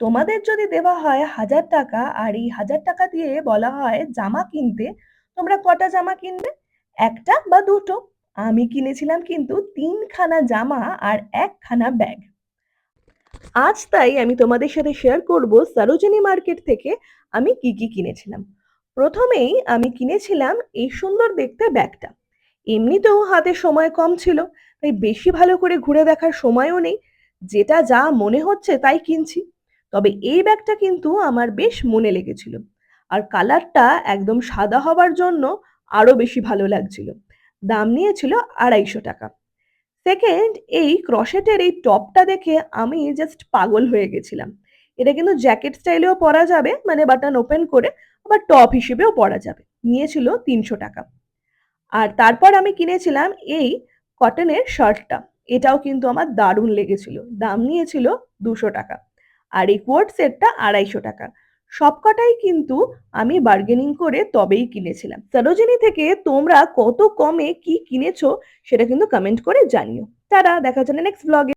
তোমাদের যদি দেওয়া হয় 1000 টাকা আর এই 1000 টাকা দিয়ে বলা হয় জামা কিনতে, তোমরা কটা জামা কিনবে? একটা বা দুটো? আমি কিনেছিলাম কিন্তু 3খানা জামা আর 1খানা ব্যাগ। আজ তাই আমি তোমাদের সাথে শেয়ার করব সরোজিনী মার্কেট থেকে আমি কি কি কিনেছিলাম। প্রথমেই আমি কিনেছিলাম এই সুন্দর দেখতে ব্যাগটা। এমনিতেও হাতে সময় কম ছিল, তাই বেশি ভালো করে ঘুরে দেখার সময়ও নেই, যেটা যা মনে হচ্ছে তাই কিনছি। তবে এই ব্যাগটা কিন্তু আমার বেশ মনে লেগেছিল, আর কালারটা একদম সাদা হবার জন্য আরো বেশি ভালো লাগছিল। দাম নিয়েছিল 250 টাকা। সেকেন্ড, এই ক্রশেটের এই টপটা দেখে আমি জাস্ট পাগল হয়ে গেছিলাম। এটা কিন্তু জ্যাকেট স্টাইলেও পরা যাবে, মানে বাটন ওপেন করে, আবার টপ হিসেবেও পরা যাবে। নিয়েছিল 300 টাকা। আর তারপর আমি কিনেছিলাম এই কটনের শার্টটা। এটাও কিন্তু আমার দারুণ লেগেছিল। দাম নিয়েছিল 200 টাকা। আর এই কোট সেটটা 250 টাকা। সবকটাই কিন্তু আমি বার্গেনিং করে তবেই কিনেছিলাম। সরোজিনী থেকে তোমরা কত কমে কি কিনেছো সেটা কিন্তু কমেন্ট করে জানিও। টাটা, দেখা হচ্ছে নেক্সট ব্লগে।